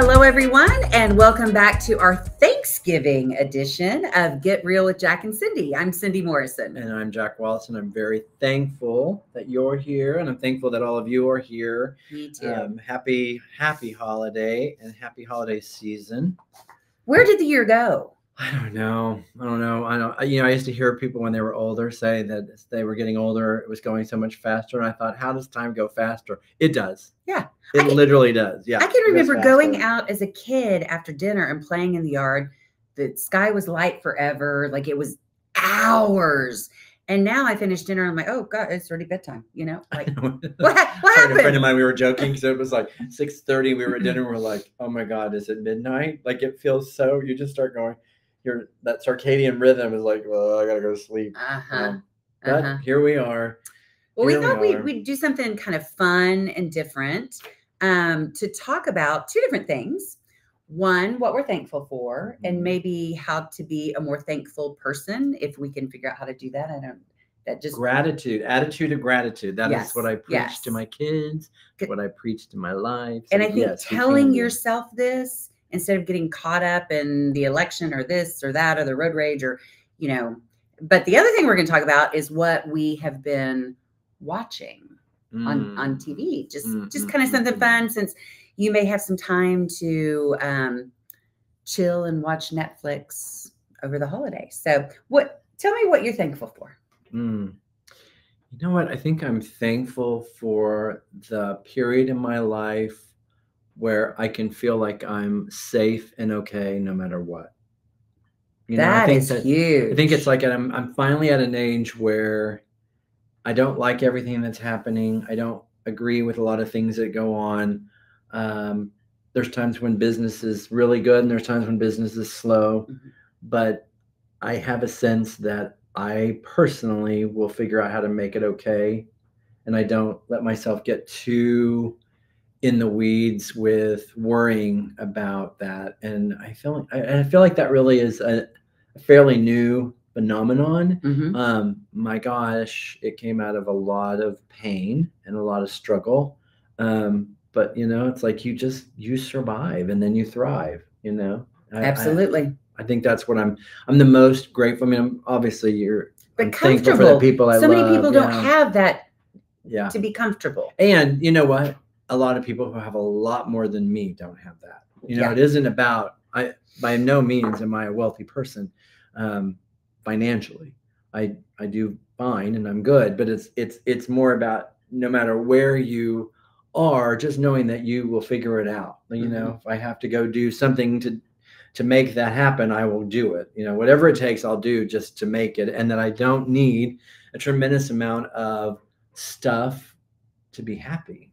Hello, everyone, and welcome back to our Thanksgiving edition of Get Real with Jack and Cindy. I'm Cindy Morrison. And I'm Jack Wallace, and I'm very thankful that you're here, and I'm thankful that all of you are here. Me too. Happy holiday and happy holiday season. Where did the year go? I don't know. I used to hear people when they were older say that as they were getting older, it was going so much faster. And I thought, how does time go faster? It does. Yeah. It literally does. Yeah. I can remember going out as a kid after dinner and playing in the yard. The sky was light forever. Like it was hours. And now I finished dinner. And I'm like, oh God, it's already bedtime. You know, like what happened? A friend of mine, we were joking. So it was like 6:30. We were at dinner. We're like, oh my God, is it midnight? Like it feels so, you just start going, that circadian rhythm is like, well, I gotta go to sleep. But here we are. Well, we thought we'd do something kind of fun and different to talk about two different things. One, what we're thankful for, and maybe how to be a more thankful person if we can figure out how to do that. Gratitude, attitude of gratitude. That is what I preach to my kids, what I preach to my life. And I think telling yourself this instead of getting caught up in the election or this or that or the road rage or, but the other thing we're going to talk about is what we have been watching on TV. Just kind of something fun, since you may have some time to chill and watch Netflix over the holidays. So tell me what you're thankful for. You know what? I think I'm thankful for the period in my life where I can feel like I'm safe and okay no matter what. I think that's huge. I think it's like I'm finally at an age where I don't like everything that's happening. I don't agree with a lot of things that go on. There's times when business is really good and there's times when business is slow. But I have a sense that I personally will figure out how to make it okay. And I don't let myself get too in the weeds with worrying about that. And I feel like that really is a fairly new phenomenon. My gosh, it came out of a lot of pain and a lot of struggle. But it's like you survive and then you thrive, Absolutely. I think that's what I'm the most grateful. I mean, obviously but comfortable for the people I love. So many people don't have that to be comfortable. And you know what? A lot of people who have a lot more than me don't have that. It isn't about, by no means am I a wealthy person financially. I do fine and I'm good, but it's more about no matter where you are, just knowing that you will figure it out. If I have to go do something to make that happen, I will do it. Whatever it takes, I'll do just to make it. And that I don't need a tremendous amount of stuff to be happy.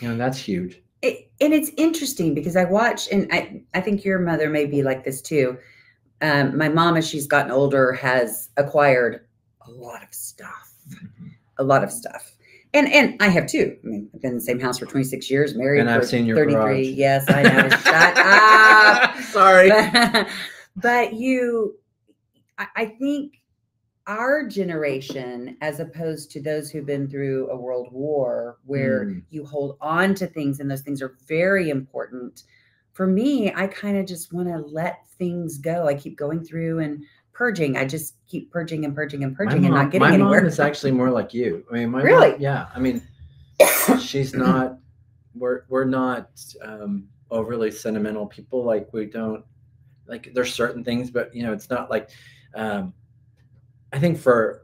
That's huge. And it's interesting because I watch, and I think your mother may be like this too. My mom, as she's gotten older, has acquired a lot of stuff, And I have too. I mean, I've been in the same house for 26 years, married and for I've seen your 33. garage. Yes, I know. Shut up. Sorry. But I think our generation, as opposed to those who've been through a world war where you hold on to things and those things are very important. For me, I kind of just want to let things go. I keep going through and purging. I just keep purging and purging and purging and not getting anywhere. My mom is actually more like you. I mean, really? Mom, yeah. I mean, she's not, we're not overly sentimental people. Like we don't, like there's certain things, but it's not like, I think for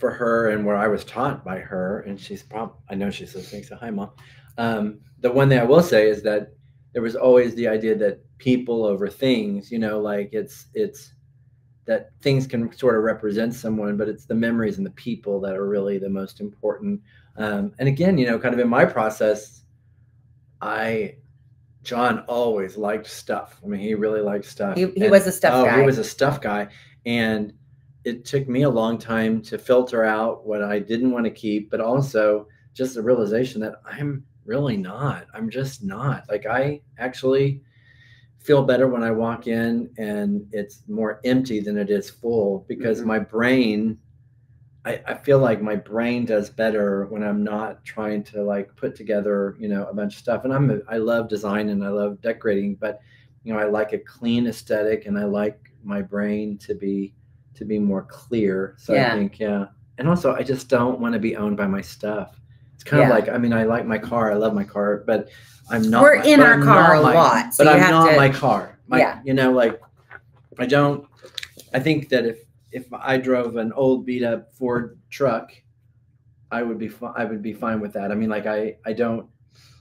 her and what I was taught by her, and I know she's listening, so hi, Mom. The one thing I will say is that there was always the idea that people over things, like it's that things can sort of represent someone, but it's the memories and the people that are really the most important. And again, kind of in my process, John always liked stuff. I mean, he really liked stuff. He was a stuff guy. He was a stuff guy. And it took me a long time to filter out what I didn't want to keep, but also just the realization that I'm just not. Like I actually feel better when I walk in and it's more empty than it is full, because my brain, I feel like my brain does better when I'm not trying to like put together, a bunch of stuff. And I love design and I love decorating, but I like a clean aesthetic and I like my brain to be more clear. So I think, and also I just don't want to be owned by my stuff. It's kind of like, I mean, I like my car, I love my car, but I'm not. We're in our car a lot, so but I'm not my car. Like I think that if I drove an old beat up Ford truck, I would be fine with that. I mean, like I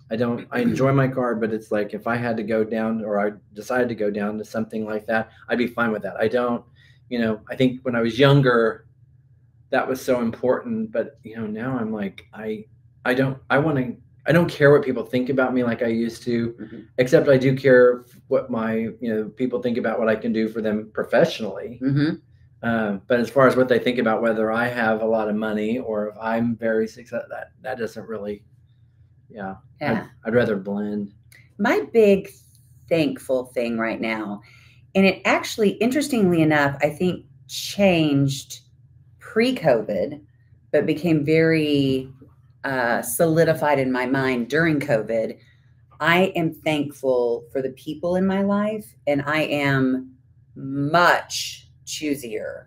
enjoy my car, but it's like if I had to go down or I decided to go down to something like that, I'd be fine with that. I don't, I think when I was younger, that was so important, but now I'm like, I don't care what people think about me like I used to, except I do care what my, people think about what I can do for them professionally. But as far as what they think about whether I have a lot of money or if I'm very successful, that doesn't really, I'd rather blend. My big thankful thing right now, and it actually, interestingly enough, I think changed pre-COVID, but became very solidified in my mind during COVID. I am thankful for the people in my life, and I am much choosier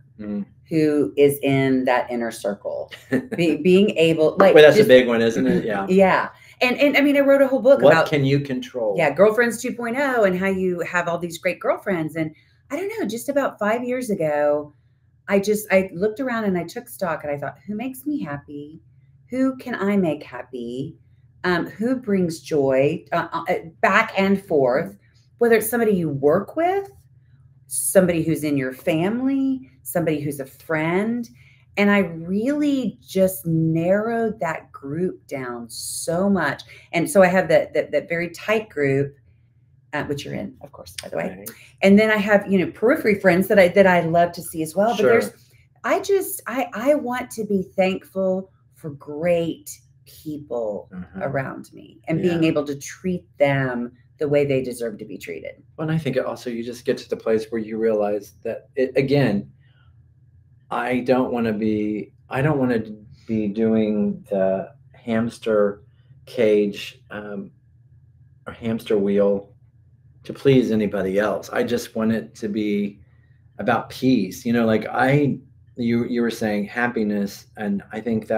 who is in that inner circle. Being able, like, well, that's a big one, isn't it? Yeah. Yeah. And I mean, I wrote a whole book about what can you control? Yeah, Girlfriends 2.0 and how you have all these great girlfriends. And I don't know, just about 5 years ago, I looked around and I took stock and I thought, who makes me happy? Who can I make happy? Who brings joy back and forth, whether it's somebody you work with, somebody who's in your family, somebody who's a friend. And I really just narrowed that group down so much. And so I have that very tight group, which you're in, of course, by the way. Right. And then I have, periphery friends that I love to see as well. Sure. But I want to be thankful for great people around me and being able to treat them the way they deserve to be treated. Well, and I think also you just get to the place where you realize that I don't want to be doing the hamster cage or hamster wheel to please anybody else. I just want it to be about peace. You were saying happiness, and I think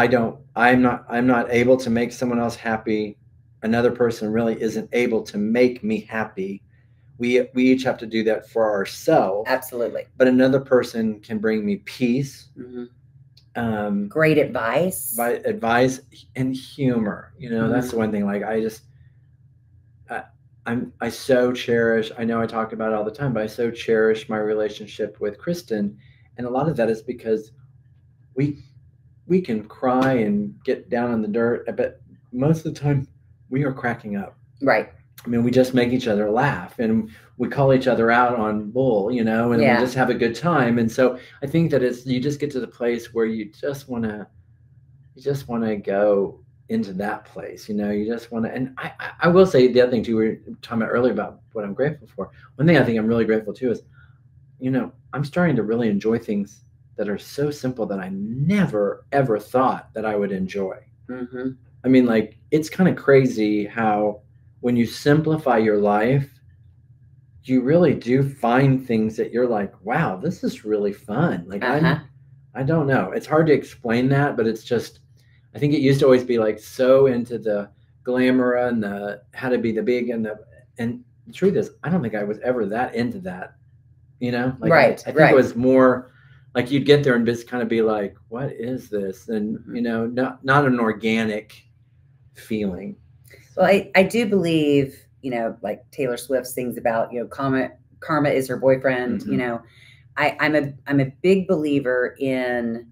I'm not able to make someone else happy. Another person really isn't able to make me happy. We each have to do that for ourselves. Absolutely. But another person can bring me peace. Great advice. Advice and humor. That's the one thing. Like I so cherish, I know I talk about it all the time, but I so cherish my relationship with Kristen. And a lot of that is because we can cry and get down in the dirt, but most of the time we are cracking up. Right. I mean, we just make each other laugh and we call each other out on bull, and we just have a good time. And so I think that you just get to the place where you just want to go into that place, you just want to. And I will say the other thing too, we were talking about earlier about what I'm grateful for. One thing I think I'm really grateful too is, I'm starting to really enjoy things that are so simple that I never, ever thought that I would enjoy. I mean, like, it's kind of crazy how when you simplify your life, you really do find things that you're like, wow, this is really fun. Like, I don't know. It's hard to explain that, but it's just, I think it used to always be like so into the glamour and the how to be the big and the truth is, I don't think I was ever that into that, Like, right. I think it was more like you'd get there and just kind of be like, what is this? And, not an organic feeling. Well, I do believe, like Taylor Swift sings about, karma is her boyfriend. I'm a big believer in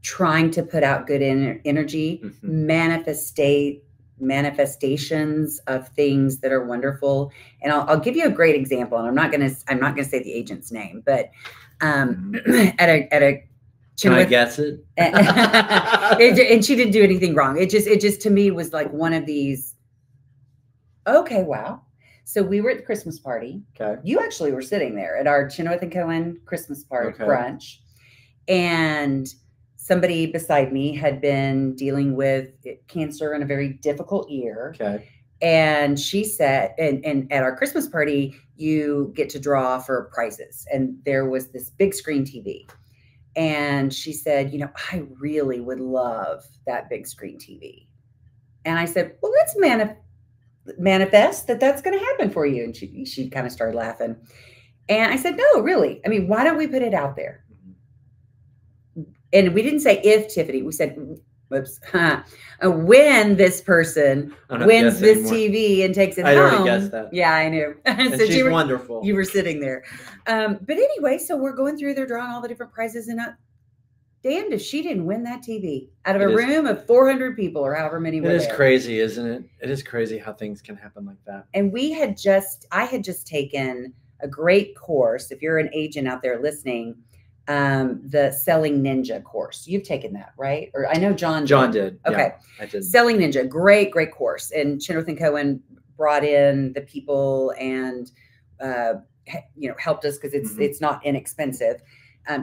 trying to put out good energy, manifestations of things that are wonderful. And I'll give you a great example. And I'm not gonna say the agent's name, but at a Can I guess it? And she didn't do anything wrong. It just to me was like one of these. Okay, wow. So we were at the Christmas party. Okay. You actually were sitting there at our Chenoweth and Cohen Christmas party brunch. And somebody beside me had been dealing with cancer in a very difficult year. Okay. And she said, and at our Christmas party, you get to draw for prizes. And there was this big screen TV. And she said, you know, I really would love that big screen TV. And I said, well, let's manifest that that's going to happen for you. And she kind of started laughing. And I said, no, really. I mean, why don't we put it out there? And we didn't say if, Tiffany. We said, whoops, when this person wins this anymore. TV and takes it home. I already guessed that. Yeah, I knew. And so she's wonderful. You were sitting there. But anyway, so we're going through, they're drawing all the different prizes. And damned if she didn't win that TV out of a room of 400 people or however many were there. It is crazy, isn't it? It is crazy how things can happen like that. And I had just taken a great course. If you're an agent out there listening, the Selling Ninja course. You've taken that, right? Or I know John did. Okay. Yeah, I did. Selling Ninja, great course. And Chenoweth and Cohen brought in the people and, helped us because it's not inexpensive.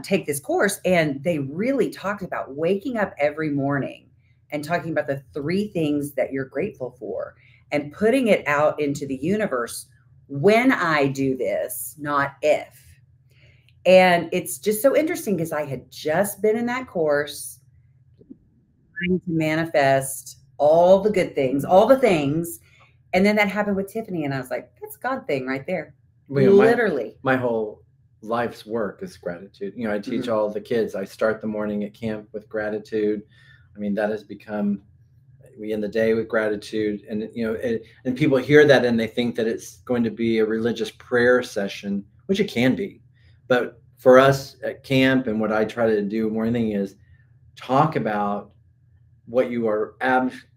Take this course. And they really talked about waking up every morning and talking about the 3 things that you're grateful for and putting it out into the universe. When I do this, not if. And it's just so interesting because I had just been in that course trying to manifest all the good things, all the things. And then that happened with Tiffany. And I was like, that's a God thing right there. Well, literally. My whole life's work is gratitude. I teach all the kids. I start the morning at camp with gratitude. I mean, that has become, we end the day with gratitude. And, and people hear that and they think that it's going to be a religious prayer session, which it can be. But for us at camp, and what I try to do more than anything is talk about what you are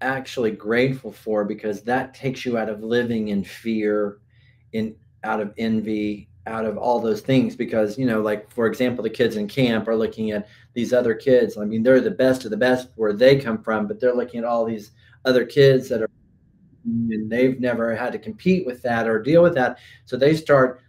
actually grateful for, because that takes you out of living in fear, out of envy, out of all those things. Because, like, for example, the kids in camp are looking at these other kids. I mean, they're the best of the best where they come from, but they're looking at all these other kids that are, and they've never had to compete with that or deal with that. So they start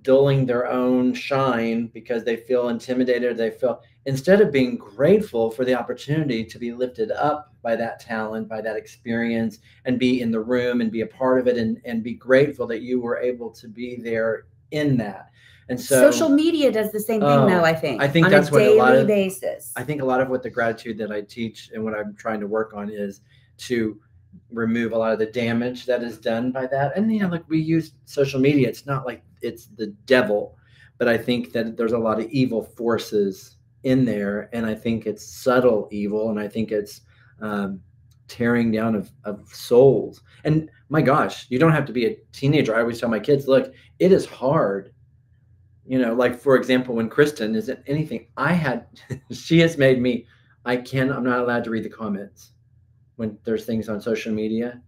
dulling their own shine because they feel intimidated. They feel, instead of being grateful for the opportunity to be lifted up by that talent, by that experience, and be in the room and be a part of it, and be grateful that you were able to be there in that. And so social media does the same thing though, I think. I think on that's a what daily a lot of basis. I think a lot of what the gratitude that I teach and what I'm trying to work on is to remove a lot of the damage that is done by that. And like, we use social media. It's not like it's the devil, but I think that there's a lot of evil forces in there. And I think it's subtle evil. And I think it's tearing down of souls. And my gosh, you don't have to be a teenager. I always tell my kids, look, it is hard. Like, for example, when Kristen isn't anything, she has made me, I'm not allowed to read the comments when there's things on social media.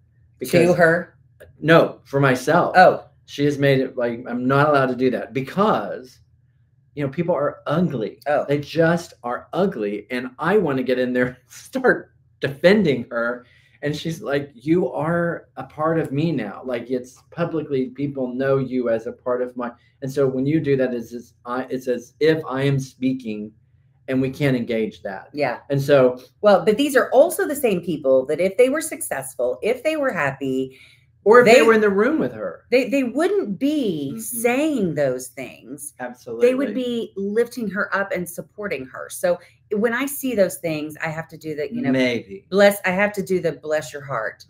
To her? No, for myself. Oh. She has made it like I'm not allowed to do that because, people are ugly. Oh. They just are ugly. And I want to get in there and start defending her. And she's like, you are a part of me now. Like, it's publicly, people know you as a part of my. And so when you do that, it's as if I am speaking. And we can't engage that. Yeah. And so, well, but these are also the same people that if they were successful, if they were happy, or if they were in the room with her, they wouldn't be saying those things. Absolutely. They would be lifting her up and supporting her. So when I see those things, I have to do that, maybe I have to do the bless your heart.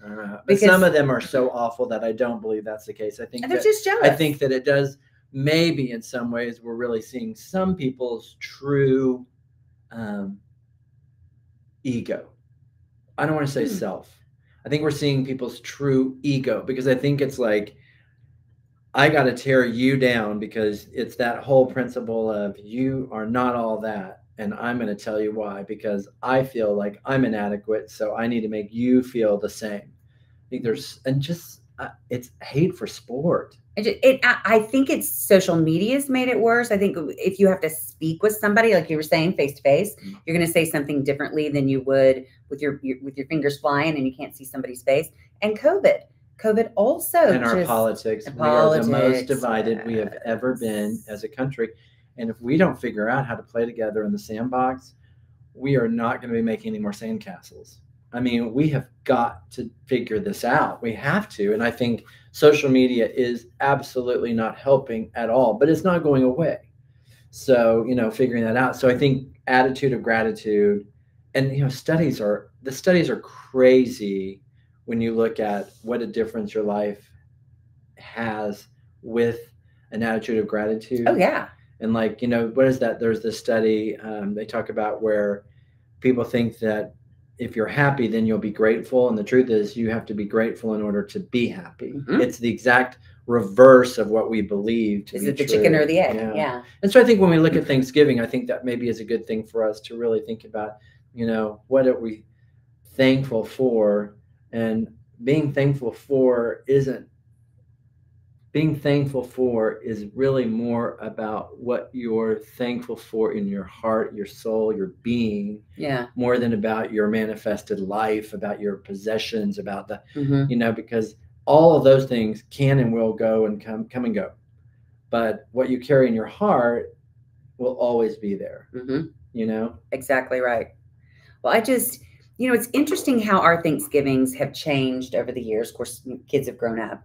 But some of them are so awful that I don't believe that's the case. I think they're just jealous. I think that it does. Maybe in some ways we're really seeing some people's true ego. I don't want to say self. I think we're seeing people's true ego, because I think it's like, I got to tear you down because it's that whole principle of you are not all that. And I'm going to tell you why, because I feel like I'm inadequate. So I need to make you feel the same. I think it's hate for sport. I think it's social media's made it worse. I think if you have to speak with somebody, like you were saying, face to face, you're going to say something differently than you would with your fingers flying and you can't see somebody's face. And COVID also. And our politics. We are the most divided we have ever been as a country. And if we don't figure out how to play together in the sandbox, we are not going to be making any more sandcastles. I mean, we have got to figure this out. We have to. And I think social media is absolutely not helping at all, but it's not going away. So, figuring that out. So I think attitude of gratitude, and, the studies are crazy when you look at what a difference your life has with an attitude of gratitude. Oh, yeah. And what is that? There's this study they talk about where people think that if you're happy, then you'll be grateful. And the truth is you have to be grateful in order to be happy. Mm-hmm. It's the exact reverse of what we believe to be true. Is it the chicken or the egg? Yeah. And so I think when we look at Thanksgiving, I think that maybe is a good thing for us to really think about, what are we thankful for? And being thankful for is really more about what you're thankful for in your heart, your soul, your being. Yeah. More than about your manifested life, about your possessions, about the, because all of those things can and will go and come and go. But what you carry in your heart will always be there. Mm-hmm. Exactly right. Well, it's interesting how our Thanksgivings have changed over the years. Of course, kids have grown up.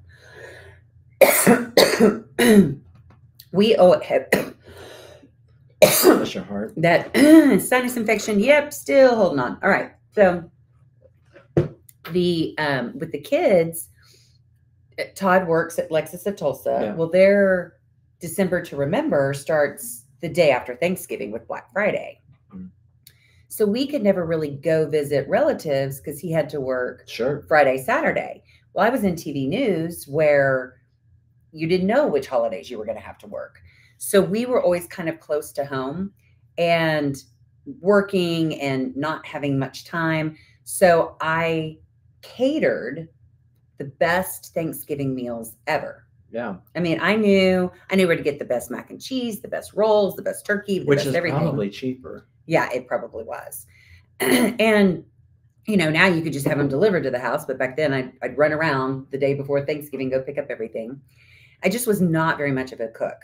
We have bless your heart. That sinus infection. Yep, still holding on. All right. So with the kids, Todd works at Lexus of Tulsa. Yeah. Well, their December to Remember starts the day after Thanksgiving with Black Friday. So we could never really go visit relatives because he had to work Friday, Saturday. Well, I was in TV news where you didn't know which holidays you were going to have to work. So we were always kind of close to home and working and not having much time. So I catered the best Thanksgiving meals ever. Yeah. I mean, I knew where to get the best mac and cheese, the best rolls, the best turkey, the best everything. Which is probably cheaper. Yeah, it probably was. And, now you could just have them delivered to the house. But back then I'd run around the day before Thanksgiving, go pick up everything. I just was not very much of a cook.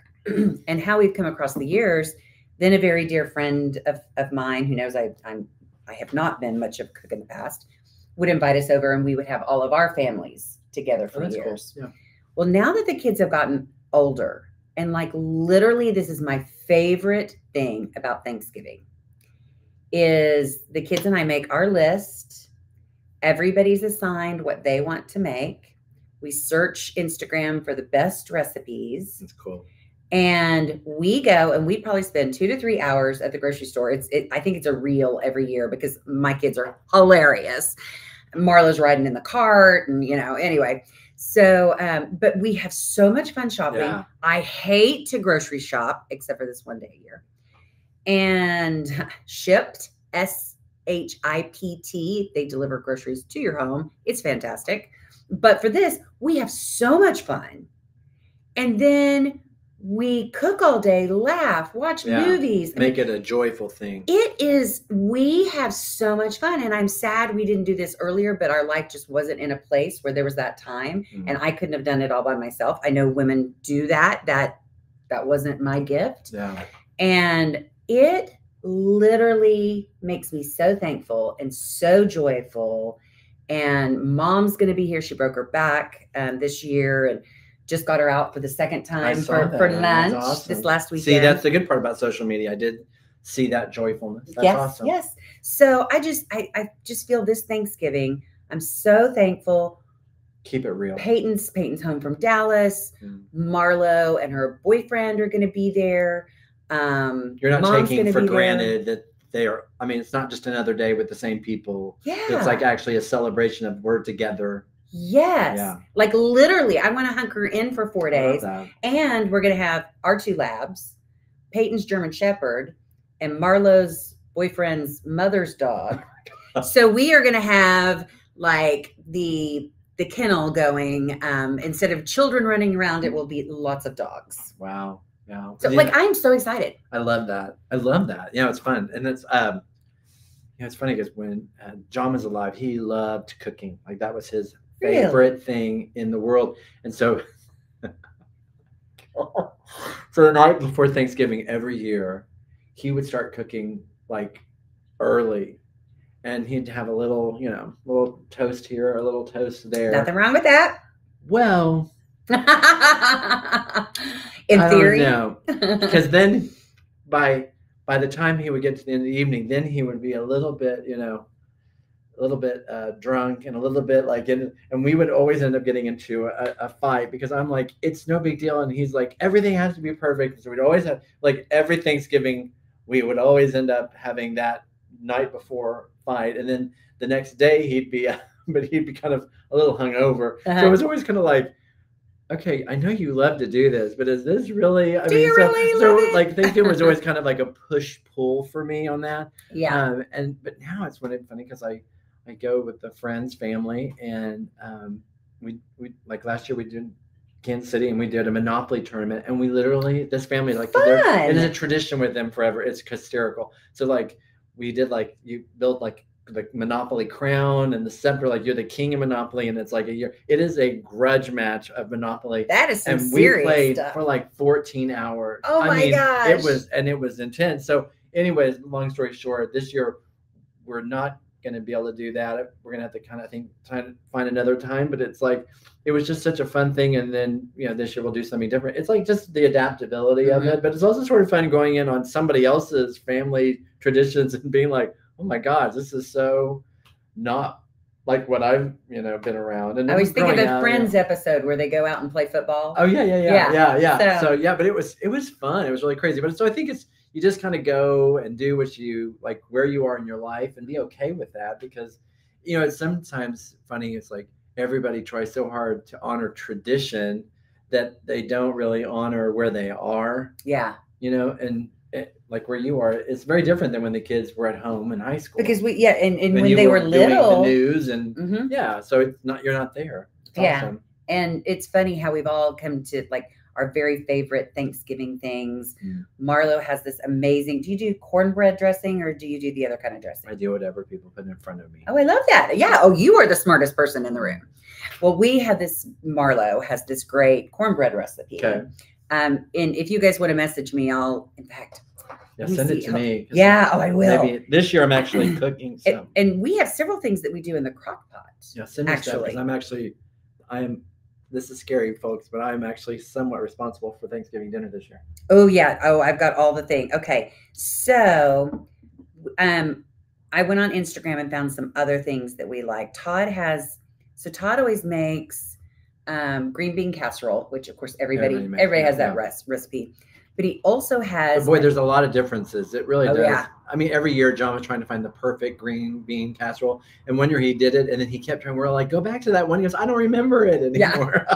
And how we've come across the years, then a very dear friend of mine who knows I have not been much of a cook in the past, would invite us over and we would have all of our families together for years. Cool. Yeah. Well, now that the kids have gotten older, and literally this is my favorite thing about Thanksgiving, is the kids and I make our list. Everybody's assigned what they want to make. We search Instagram for the best recipes. That's cool. And we go and we probably spend 2 to 3 hours at the grocery store. I think it's a reel every year because my kids are hilarious. Marla's riding in the cart and, anyway. So, but we have so much fun shopping. Yeah. I hate to grocery shop except for this one day a year. And Shipt, SHIPT, they deliver groceries to your home. It's fantastic. But for this, we have so much fun. And then we cook all day, laugh, watch movies. Make it a joyful thing. We have so much fun. And I'm sad we didn't do this earlier, but our life just wasn't in a place where there was that time. Mm-hmm. And I couldn't have done it all by myself. I know women do that. That wasn't my gift. Yeah. And it literally makes me so thankful and so joyful. And Mom's going to be here. She broke her back this year and just got her out for the second time for lunch this last weekend. See, that's the good part about social media. I did see that joyfulness. That's awesome. Yes. So I just feel this Thanksgiving, I'm so thankful. Keep it real. Peyton's home from Dallas. Marlo and her boyfriend are going to be there. You're not taking for granted that they are. I mean, it's not just another day with the same people. Yeah. It's actually a celebration of we're together. Yes. Yeah. Literally, I want to hunker in for 4 days. And we're going to have our 2 labs, Peyton's German Shepherd, and Marlo's boyfriend's mother's dog. So we are going to have the kennel going. Instead of children running around, it will be lots of dogs. Wow. Yeah. So I'm so excited. I love that. Yeah, it's fun. And it's it's funny because when John was alive, he loved cooking. That was his favorite thing in the world. And so So the night before Thanksgiving every year, he would start cooking like early, and he'd have a little, little toast here, a little toast there. Nothing wrong with that. Well, in theory, I don't know, because then by the time he would get to the end of the evening, then he would be a little bit, drunk and a little bit like and we would always end up getting into a fight because I'm like, it's no big deal, and he's like, everything has to be perfect. So we'd always have, like, every Thanksgiving we would always end up having that night before fight, and then the next day he'd be but he'd be kind of a little hungover. So it was always kind of like, okay, I know you love to do this, but is this really? Do you really love it? Like, Thanksgiving was always kind of like a push pull for me on that. Yeah. But now it's funny because I go with the friends, family, and we like last year we did Kansas City, and we did a Monopoly tournament, and we literally, this family, like, it is a tradition with them forever. It's hysterical. So like we did, like, you build like the Monopoly crown and the scepter, like you're the king of Monopoly, and it's like a year. It is a grudge match of Monopoly. That is some and serious we played stuff. for like 14 hours. Oh my gosh. It was intense. So anyways, long story short, this year we're not going to be able to do that. We're going to have to kind of try to find another time, but it's like, it was just such a fun thing. And then, this year we'll do something different. It's like just the adaptability of it, but it's also sort of fun going in on somebody else's family traditions and being like, oh my God, this is so not like what I've, been around. And I always think of the Friends episode where they go out and play football. Oh yeah. So yeah, but it was fun. It was really crazy. But so I think you just kind of go and do what you like, where you are in your life, and be okay with that, because, it's sometimes funny. It's like everybody tries so hard to honor tradition that they don't really honor where they are. Yeah. And like where you are, it's very different than when the kids were at home in high school. Because and when they were little, the news and so it's not, you're not there. It's awesome. And it's funny how we've all come to like our very favorite Thanksgiving things. Marlo has this amazing. Do you do cornbread dressing, or do you do the other kind of dressing? I do whatever people put in front of me. Oh, I love that. Yeah. Oh, you are the smartest person in the room. Well, Marlo has this great cornbread recipe. Okay. And if you guys want to message me, in fact, send it to me. Yeah. Oh, I will. Maybe this year I'm actually cooking some. And we have several things that we do in the crock pot. Yeah, send me stuff, because this is scary, folks, but I'm actually somewhat responsible for Thanksgiving dinner this year. Oh yeah. Oh, I've got all the things. Okay. So, I went on Instagram and found some other things that we like. Todd always makes green bean casserole, which of course everybody has that recipe. But he also has. But boy, there's a lot of differences. It really does. Yeah. I mean, every year John was trying to find the perfect green bean casserole, and one year he did it, and then he kept trying. We're like, go back to that one. He goes, I don't remember it anymore.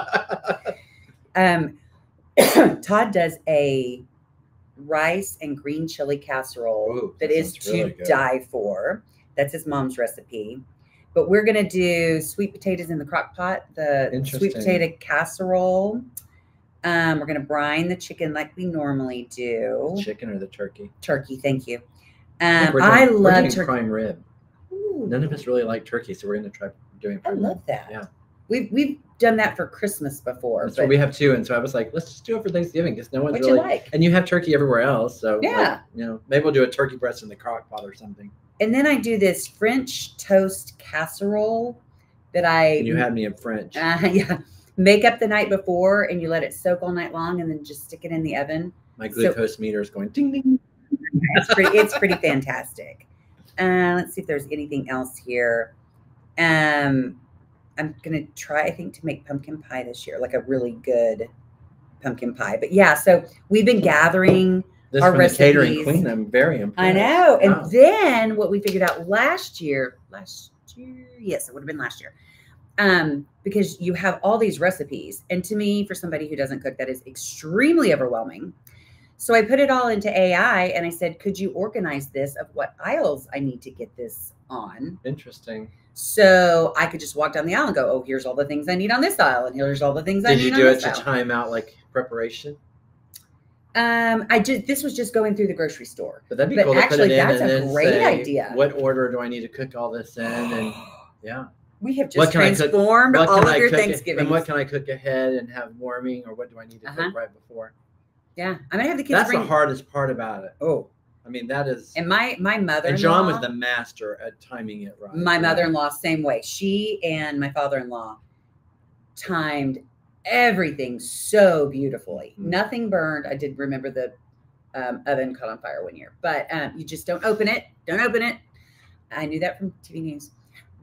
Yeah. Todd does a rice and green chili casserole that is to die for. That's his mom's recipe. But we're gonna do sweet potatoes in the crock pot. The sweet potato casserole. We're going to brine the chicken like we normally do. The chicken or the turkey? Turkey, thank you. I love turkey. Prime rib. Ooh. None of us really like turkey, so we're going to try doing prime rib. I love that. Yeah. We've done that for Christmas before. So we have too, and so I was like, let's just do it for Thanksgiving, because no one's what really. You like? And you have turkey everywhere else, so yeah, maybe we'll do a turkey breast in the crock pot or something. And then I do this French toast casserole that And you had me in French. Yeah. Make up the night before, and you let it soak all night long, and then just stick it in the oven. My glucose meter is going ding ding. It's pretty fantastic. Let's see if there's anything else here. I'm gonna try, I think, to make pumpkin pie this year, like a really good pumpkin pie. But yeah, so we've been gathering our recipes. Catering queen, I'm very impressed. I know. Wow. And then what we figured out last year, yes, it would have been last year. Because you have all these recipes. And to me, for somebody who doesn't cook, that is extremely overwhelming. So I put it all into AI, and I said, could you organize this of what aisles I need to get this on? Interesting. So I could just walk down the aisle and go, oh, here's all the things I need on this aisle, and here's all the things I need on this aisle. Did you do it to time out like preparation? This was just going through the grocery store. But that'd be cool to put it in, that's a great idea. What order do I need to cook all this in? And yeah. We have just transformed all of your Thanksgiving. And what can I cook ahead and have warming, or what do I need to cook right before? Yeah, I'm gonna have the kids. That's the hardest part about it. Oh, I mean, that is. And my mother-in-law. And John was the master at timing it right. My mother-in-law, same way. She and my father-in-law timed everything so beautifully. Mm-hmm. Nothing burned. I did remember the oven caught on fire one year, but you just don't open it. Don't open it. I knew that from TV news.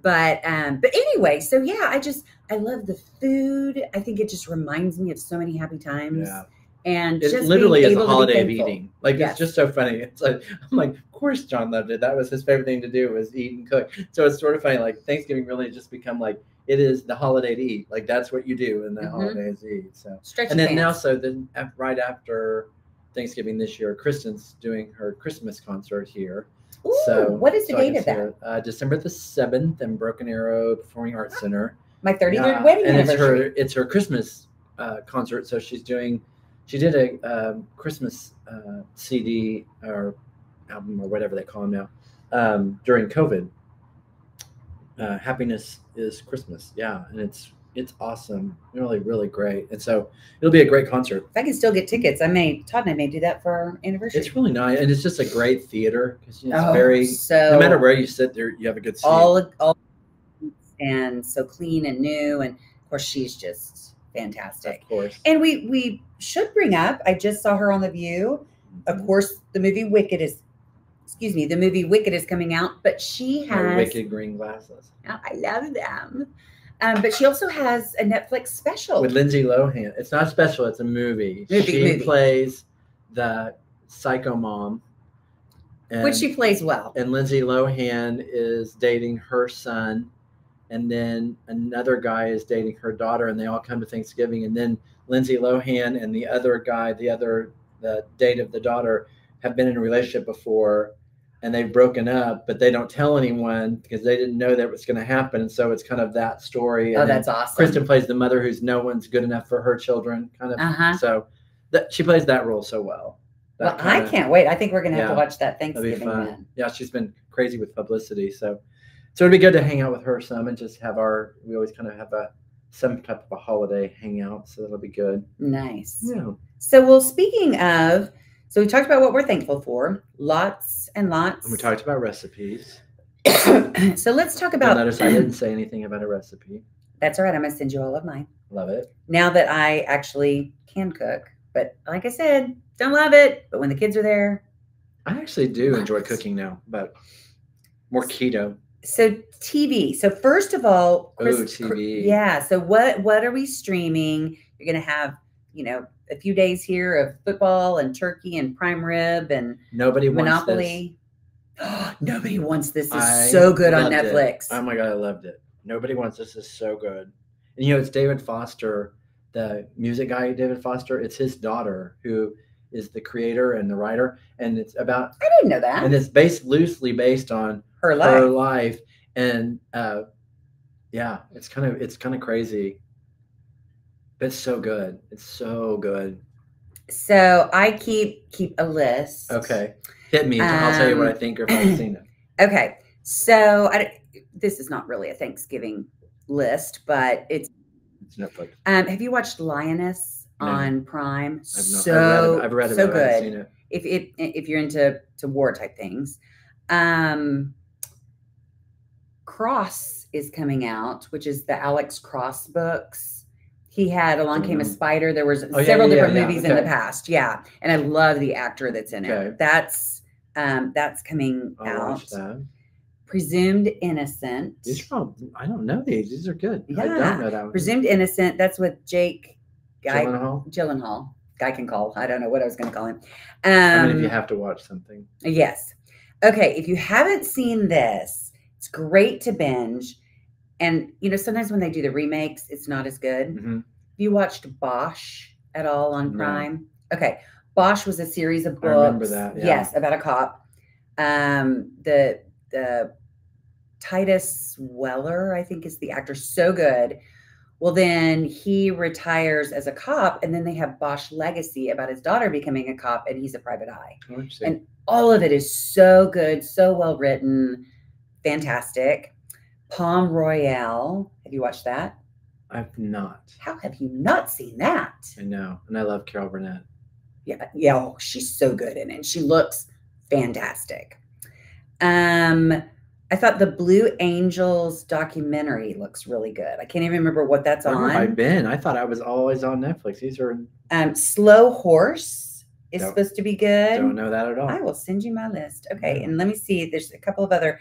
But anyway, so yeah, I love the food. I think it just reminds me of so many happy times. Yeah. And it just literally is a holiday of eating. Like, yes. It's just so funny. It's like, I'm like, of course John loved it. That was his favorite thing to do, was eat and cook. So it's sort of funny. Like, Thanksgiving really just become like, it is the holiday to eat. Like, that's what you do in the holidays to eat. So and then now, so then right after Thanksgiving this year, Kristen's doing her Christmas concert here. Ooh, so what is the date of that? December the 7th in Broken Arrow Performing Arts Center. My 33rd wedding anniversary. It's her Christmas concert. So she did a Christmas CD or album or whatever they call them now during COVID. Happiness is Christmas. Yeah. And it's awesome. Really, really great. And so it'll be a great concert. If I can still get tickets, Todd and I may do that for our anniversary. It's really nice. And it's just a great theater, because it's no matter where you sit there, you have a good seat. All and so clean and new. And of course, she's just fantastic. Of course. And we should bring up, I just saw her on The View. Mm-hmm. Of course, the movie Wicked is coming out, but she has wicked green glasses. Oh, I love them. But she also has a Netflix special with Lindsay Lohan. It's not a special; it's a movie. She plays the psycho mom, which she plays well. And Lindsay Lohan is dating her son, and then another guy is dating her daughter, and they all come to Thanksgiving. And then Lindsay Lohan and the other guy, the date of the daughter, have been in a relationship before. And they've broken up, but they don't tell anyone because they didn't know that was going to happen. And so it's kind of that story. And that's awesome. Kristen plays the mother who's no one's good enough for her children, kind of. So she plays that role so well. Well, I can't wait. I think we're going to have to watch that Thanksgiving. That'd be fun. Yeah, she's been crazy with publicity. So it'd be good to hang out with her some and just have we always kind of have some type of a holiday hangout. So that'll be good. Nice. Yeah. So, speaking of, so we talked about what we're thankful for, lots and lots. And we talked about recipes. So let's talk about. Notice I didn't say anything about a recipe. That's all right. I'm going to send you all of mine. Love it. Now that I actually can cook. But like I said, don't love it. But when the kids are there. I actually do enjoy cooking now, but more keto. So TV. So first of all. TV. Yeah. So what are we streaming? You're going to have, a few days here of football and turkey and prime rib and nobody Monopoly. Nobody wants this. Is so good on Netflix. Oh my God, I loved it. Nobody wants this. Is so good. And it's David Foster, the music guy, David Foster. It's his daughter who is the creator and the writer, and it's about. I didn't know that. And it's loosely based on her life, and it's kind of crazy. It's so good. It's so good. So I keep a list. Okay. Hit me. I'll tell you what I think or if I've seen it. Okay. So this is not really a Thanksgiving list, but it's Netflix. Have you watched Lioness on Prime? I've read it. So good. I've seen it. If you're into war type things. Cross is coming out, which is the Alex Cross books. He had Along Came a Spider. There was several different movies in the past. Yeah. And I love the actor that's in it. That's coming out. Watch that. Presumed Innocent. I don't know these. These are good. Yeah. I don't know that one. Presumed Innocent. That's with Jake Gyllenhaal. Guy can call. I don't know what I was going to call him. If you have to watch something. Yes. Okay. If you haven't seen this, it's great to binge. And, sometimes when they do the remakes, it's not as good. Mm-hmm. You watched Bosch at all on Prime? Okay. Bosch was a series of books. I remember that. Yeah. Yes, about a cop. The Titus Weller, I think, is the actor. So good. Well, then he retires as a cop, and then they have Bosch Legacy about his daughter becoming a cop, and he's a private eye. And all of it is so good, so well written, fantastic. Palm Royale. Have you watched that? I've not. How have you not seen that? I know. And I love Carol Burnett. Yeah, yeah. Oh, she's so good in it. She looks fantastic. I thought the Blue Angels documentary looks really good. I can't even remember what that's Where on. have I been? I thought I was always on Netflix. These are Slow Horse is supposed to be good. Don't know that at all. I will send you my list. Okay, and let me see. There's a couple of other.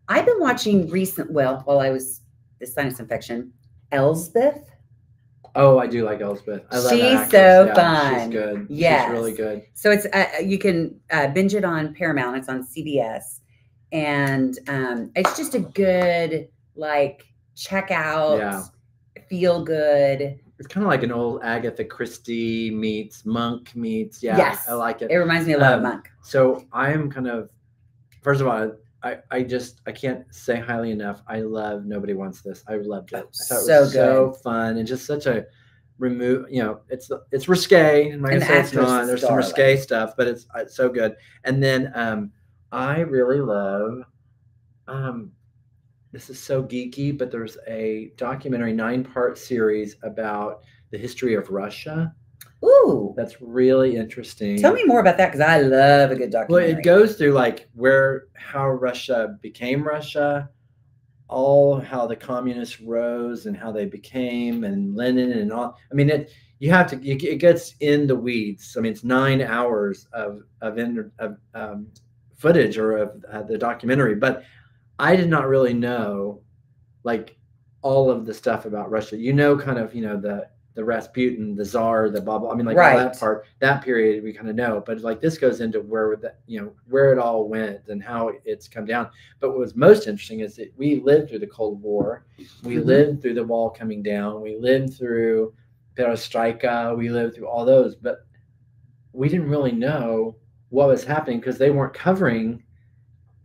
I've been watching while I was the sinus infection, Elsbeth. Oh, I do like Elsbeth. I love She's so fun. She's good. Yes. She's really good. So it's you can binge it on Paramount. It's on CBS, and it's just a good check out, feel good. It's kind of like an old Agatha Christie meets Monk meets. Yeah, yes, I like it. It reminds me a lot of Monk. So I'm kind of, first of all, I can't say highly enough. I love Nobody Wants This. I loved it. I thought it was so fun and just such a it's risque. And I say it's not. There's some risque stuff, but it's so good. And then I really love this is so geeky, but there's a documentary 9-part series about the history of Russia. Ooh, that's really interesting. Tell me more about that, because I love a good documentary. Well, it goes through how Russia became Russia, how the communists rose and how they became, and Lenin and all. I mean, it gets in the weeds. I mean, it's 9 hours of footage or of the documentary, but I did not really know all of the stuff about Russia. Kind of the Rasputin, the Tsar, the blah blah. I mean, all that part, that period we kind of know, but this goes into where it all went and how it's come down. But what was most interesting is that we lived through the Cold War, we lived through the wall coming down, we lived through perestroika, we lived through all those, but we didn't really know what was happening because they weren't covering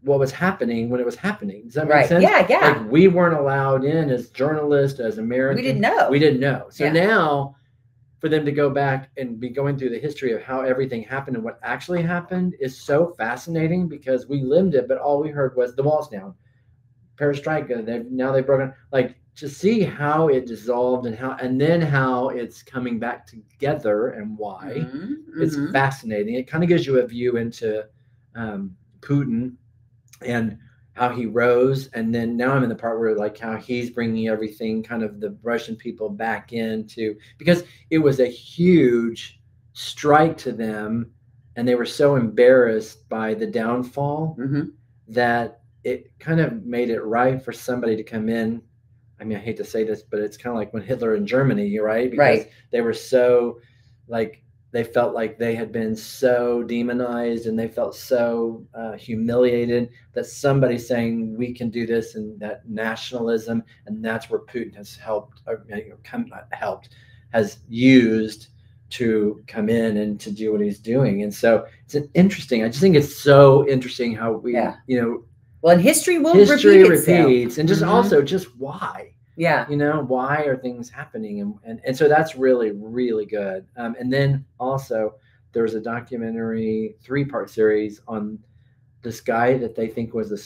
what was happening when it was happening. Does that make sense? Yeah. We weren't allowed in as journalists, as Americans. We didn't know. So now for them to go back and be going through the history of how everything happened and what actually happened is so fascinating, because we lived it, but all we heard was the wall's down, perestroika, they've broken, to see how it dissolved and then how it's coming back together and why. It's fascinating. It kind of gives you a view into Putin and how he rose. And then now I'm in the part where how he's bringing everything, kind of the Russian people back into, because it was a huge strike to them. And they were so embarrassed by the downfall that it kind of made it right for somebody to come in. I mean, I hate to say this, but it's kind of like when Hitler in Germany, right? Because they were so they felt like they had been so demonized and they felt so humiliated, that somebody saying we can do this, and that nationalism, and that's where Putin has has used to come in and to do what he's doing. And so it's I just think it's so interesting how we, well, and history repeats itself. And just also just why. Yeah. Why are things happening? And so that's really, really good. And then also there was a documentary 3-part series on this guy that they think was I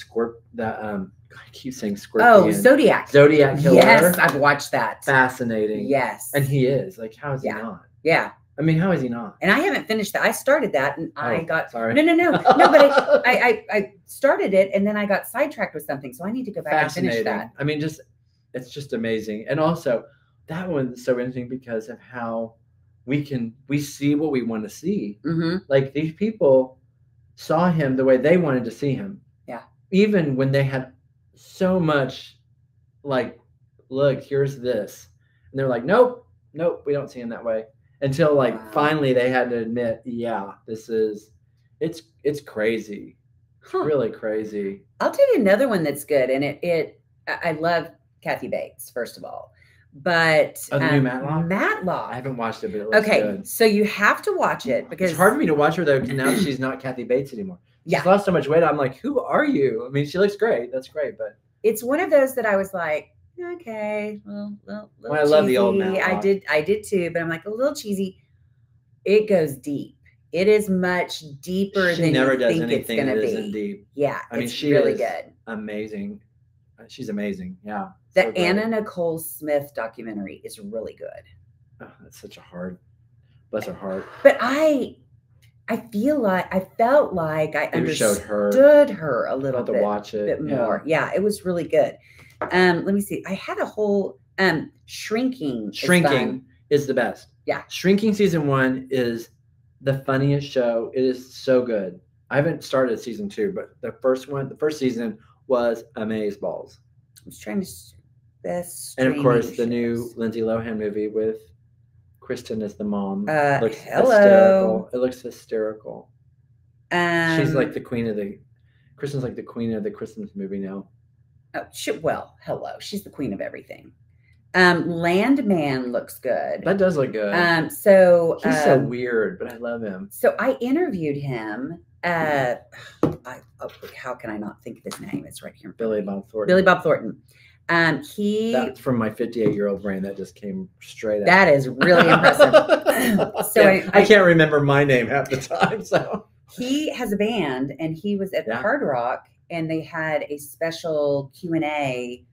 keep saying scorpion. Oh, Zodiac killer. Yes, I've watched that. Fascinating. Yes. And he is. How is he not? Yeah. I mean, how is he not? And I haven't finished that. I started that and I got sorry. No, but I started it and then I got sidetracked with something. So I need to go back and finish that. I mean, it's just amazing. And also that one's so interesting because of how we see what we want to see. These people saw him the way they wanted to see him. Yeah. Even when they had so much look, here's this. And they're like, nope, we don't see him that way. Until finally they had to admit, it's crazy. It's really crazy. I'll tell you another one that's good. And I love Kathy Bates, first of all. But the new Matlock? Matlock. I haven't watched it, but it looks good. So you have to watch it because it's hard for me to watch her though, because now she's not Kathy Bates anymore. She's lost so much weight. I'm like, who are you? I mean, she looks great. That's great, but it's one of those that I was like, okay, well, I love the old Matlock. I did too, but I'm like a little cheesy. It goes deep. It is much deeper than you think it's going to be. Deep. Yeah, I mean, she really is good. Amazing. She's amazing. Yeah. The So great. Anna Nicole Smith documentary is really good. Oh, that's such a hard, bless her heart. But I felt like I You showed her. understood her a little Had to bit, watch it. more. Yeah, it was really good. Let me see. I had a whole Shrinking. Shrinking is the best. Yeah. Shrinking season 1 is the funniest show. It is so good. I haven't started season 2, but the first season was amazeballs. I was trying to best. And of course, the shows. new Lindsay Lohan movie with Kristen as the mom looks hello. hysterical. It looks hysterical. She's like Kristen's like the queen of the Christmas movie now. Oh, well, hello. She's the queen of everything. Landman looks good. That does look good. So he's so weird, but I love him. So I interviewed him. How can I not think of his name? It's right here. Billy Bob Thornton. Billy Bob Thornton. That's from my 58-year-old brain that just came straight out. That is really impressive. So yeah, I can't remember my name half the time. So he has a band, and he was at the Hard Rock, and they had a special Q&A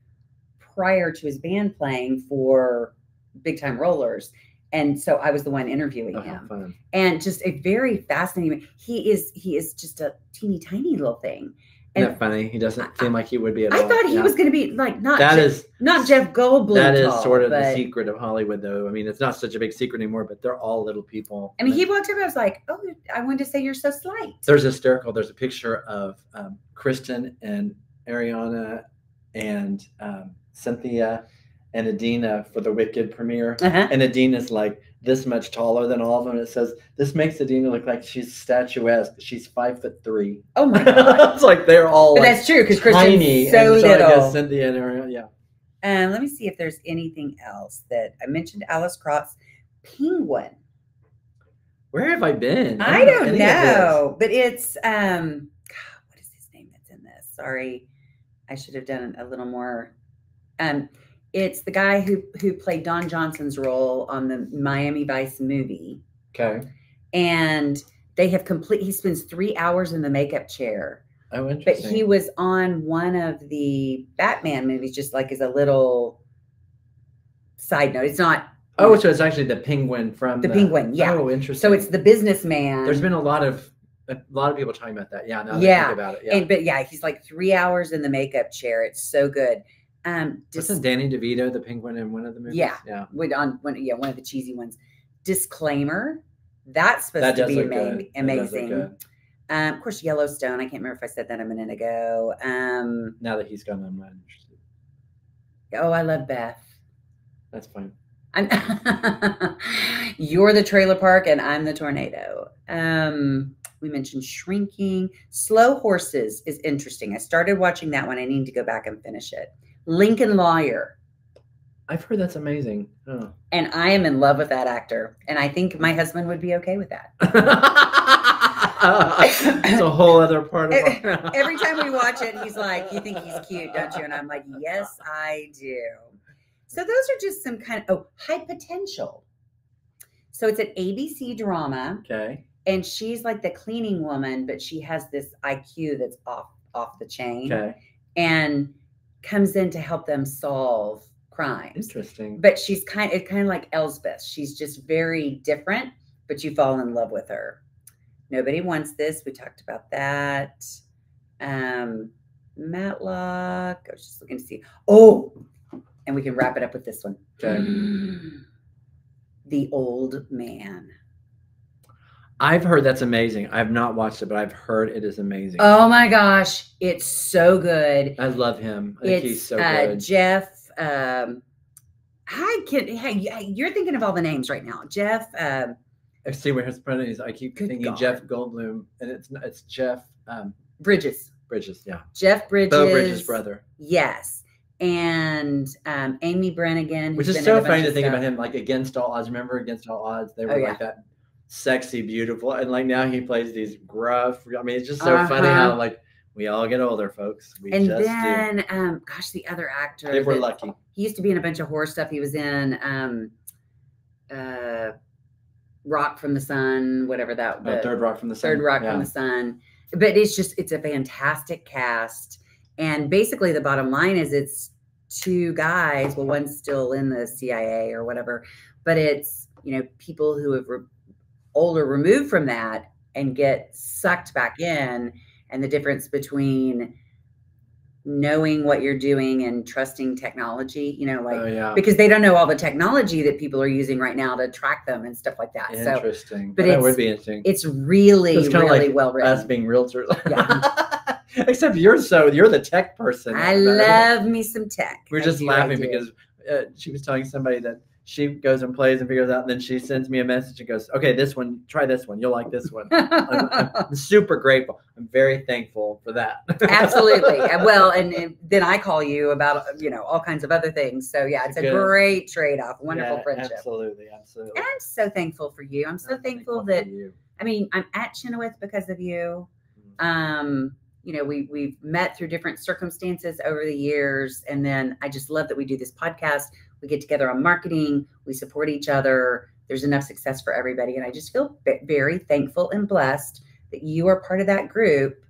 prior to his band playing for Big Time Rollers. And so I was the one interviewing him. Fun. And just a very fascinating. He is just a teeny tiny little thing. Isn't that funny? He doesn't seem like he would be at all. I thought he was going to be like not Jeff Goldblum. That is sort of the secret of Hollywood, though. I mean, it's not such a big secret anymore, but they're all little people. I mean, he walked up and I was like, "Oh, I wanted to say you're so slight." There's hysterical. There's a picture of Kristen and Ariana and Cynthia and Adina for the Wicked premiere. And Adina's like this much taller than all of them. It says, this makes Adina look like she's statuesque. She's 5'3". Oh my God. It's like they're all but that's true, because Kristen's so and little. I guess Cynthia and Ariana, yeah. Let me see if there's anything else that I mentioned. Alice Crott's Penguin. Where have I been? I don't know. But it's God, what is his name that's in this? Sorry. I should have done a little more. It's the guy who played Don Johnson's role on the Miami Vice movie. Okay. And they have he spends 3 hours in the makeup chair. Oh, interesting. But he was on one of the Batman movies, just like as a little side note. It's not. Oh, so it's actually the Penguin from the Penguin. Yeah. Oh, interesting. So it's the businessman. There's been a lot of people talking about that. Yeah. Now that I think about it. Yeah. But yeah, he's like 3 hours in the makeup chair. It's so good. Wasn't Danny DeVito the Penguin in one of the movies? Yeah. One of the cheesy ones. Disclaimer. That's supposed to be amazing. Of course, Yellowstone. I can't remember if I said that a minute ago. Now that he's gone, I'm not interested. Oh, I love Beth. That's fine. You're the trailer park and I'm the tornado. We mentioned Shrinking. Slow Horses is interesting. I started watching that one. I need to go back and finish it. Lincoln Lawyer. I've heard that's amazing. Oh. And I am in love with that actor. And I think my husband would be okay with that. It's a whole other part of Every time we watch it, he's like, you think he's cute, don't you? And I'm like, yes, I do. So those are just some kind of, High Potential. So it's an ABC drama. Okay. And she's like the cleaning woman, but she has this IQ that's off the chain. Okay. And comes in to help them solve crimes. Interesting. But she's kind of like Elsbeth. She's just very different, but you fall in love with her. Nobody Wants This. We talked about that. Matlock. I was just looking to see. Oh, and we can wrap it up with this one. Okay. The Old Man. I've heard that's amazing. I've not watched it, but I've heard it is amazing. Oh my gosh. It's so good. I love him. I think he's so good. Jeff. You're thinking of all the names right now. Jeff. I see where his friend is. I keep thinking Jeff Goldblum, and it's Jeff Bridges. Bridges, yeah. Jeff Bridges. Bo Bridges' brother. Yes. And Amy Brannigan. Which is so funny to think about him, like Against All Odds. Remember Against All Odds? They were like that sexy, beautiful. And like now he plays these gruff. I mean, it's just so funny how like we all get older, folks. The other actor. If we're lucky. He used to be in a bunch of horror stuff. He was in Rock from the Sun, whatever that. Third Rock from the Sun. Third Rock from the Sun. But it's a fantastic cast. And basically the bottom line is it's two guys. Well, one's still in the CIA or whatever, but it's, people who have older removed from that and get sucked back in, and the difference between knowing what you're doing and trusting technology, because they don't know all the technology that people are using right now to track them and stuff like that. Interesting. So, but that would be interesting. It's really, it's kind really of like well written. Us being realtors. Yeah. Except you're the tech person. I love me some tech. We're just laughing because she was telling somebody that she goes and plays and figures out, and then she sends me a message and goes, okay, this one, try this one. You'll like this one. I'm super grateful. I'm very thankful for that. Absolutely. Well, and then I call you about, all kinds of other things. So yeah, it's a great trade-off, wonderful friendship. Absolutely. And I'm so thankful for you. I'm so thankful that, I'm at Chenoweth because of you. We've met through different circumstances over the years. And then I just love that we do this podcast. We get together on marketing. We support each other. There's enough success for everybody. And I just feel very thankful and blessed that you are part of that group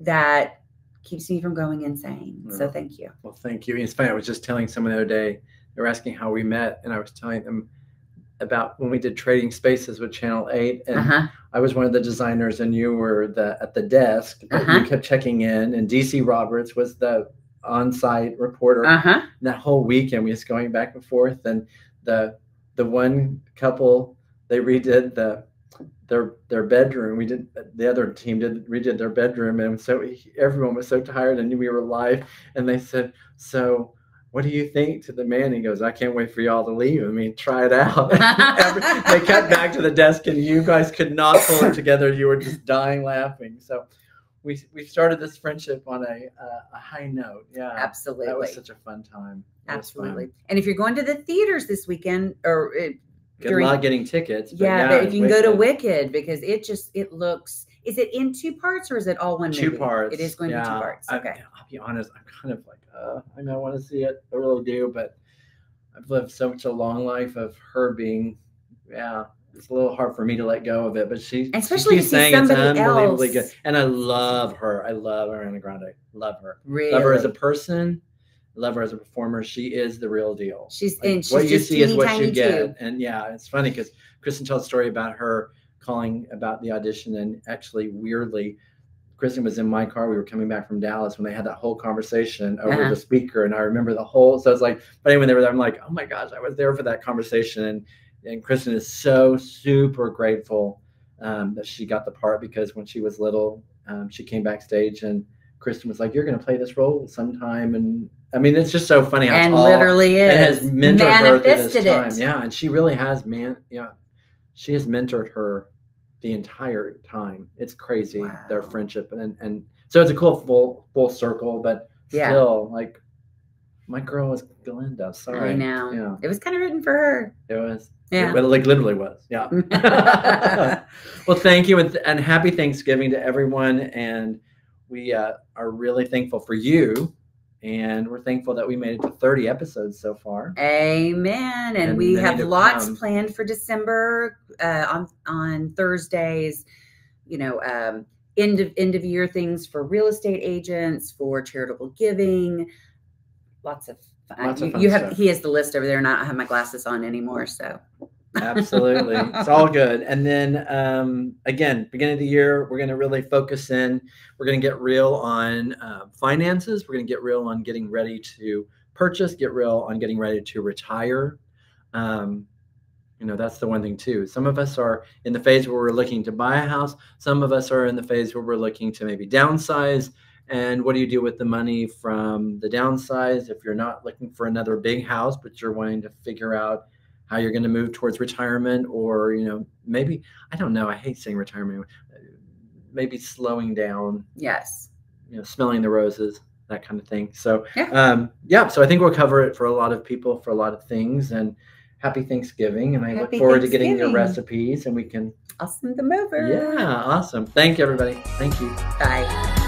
that keeps me from going insane. So thank you. Well, thank you. It's funny. I was just telling someone the other day, they were asking how we met. And I was telling them about when we did Trading Spaces with Channel 8. And I was one of the designers and you were at the desk. You kept checking in. And DC Roberts was the on-site reporter. And that whole weekend we was going back and forth, and the one couple, they redid their bedroom. The other team redid their bedroom, and so everyone was so tired and knew we were live, and they said, so what do you think to the man? He goes, I can't wait for y'all to leave. Try it out. They cut back to the desk and you guys could not pull it together. You were just dying laughing. So we started this friendship on a high note. Yeah, absolutely. That was such a fun time. Absolutely. Fun. And if you're going to the theaters this weekend, or good luck getting tickets. But if you can go to Wicked, because it looks. Is it in two parts or is it all one movie? 2 parts. It is going to be 2 parts. Okay. I'll be honest. I'm kind of like, I know I want to see it. I really do, but I've lived such a long life of her being, it's a little hard for me to let go of it, but she keeps saying it's unbelievably good. And I love her. I love Ariana Grande. Love her. Really? Love her as a person. Love her as a performer. She is the real deal. She's what you see is what you get. Too. And it's funny because Kristen tells a story about her calling about the audition, and actually weirdly, Kristen was in my car. We were coming back from Dallas when they had that whole conversation over the speaker, and I remember the whole. So it's like, but anyway, they were there. I'm like, oh my gosh, I was there for that conversation, and Kristen is so super grateful that she got the part, because when she was little, she came backstage and Kristen was like, "You're going to play this role sometime," and it's just so funny how and literally has mentored her through this time. It. Yeah, and she really has, she has mentored her the entire time. It's crazy, their friendship, and so it's a cool full circle. But still, like, my girl was Glinda. Sorry, I know. Yeah. It was kind of written for her. It was. Yeah, but like literally was. Yeah. Well, thank you, and happy Thanksgiving to everyone, and we are really thankful for you. And we're thankful that we made it to 30 episodes so far. Amen. And we have lots planned for December on Thursdays, end of year things for real estate agents, for charitable giving. Lots of fun. He has the list over there, and I don't have my glasses on anymore. So absolutely. It's all good. And then again, beginning of the year, we're going to really focus in. We're going to get real on finances. We're going to get real on getting ready to purchase, get real on getting ready to retire. That's the one thing too. Some of us are in the phase where we're looking to buy a house. Some of us are in the phase where we're looking to maybe downsize. And what do you do with the money from the downsize if you're not looking for another big house, but you're wanting to figure out how you're going to move towards retirement, or, maybe, I don't know. I hate saying retirement, maybe slowing down. Yes. Smelling the roses, that kind of thing. So, so I think we'll cover it for a lot of people, for a lot of things, and happy Thanksgiving. And I look forward to getting your recipes, and I'll send them over. Yeah. Awesome. Thank you, everybody. Thank you. Bye.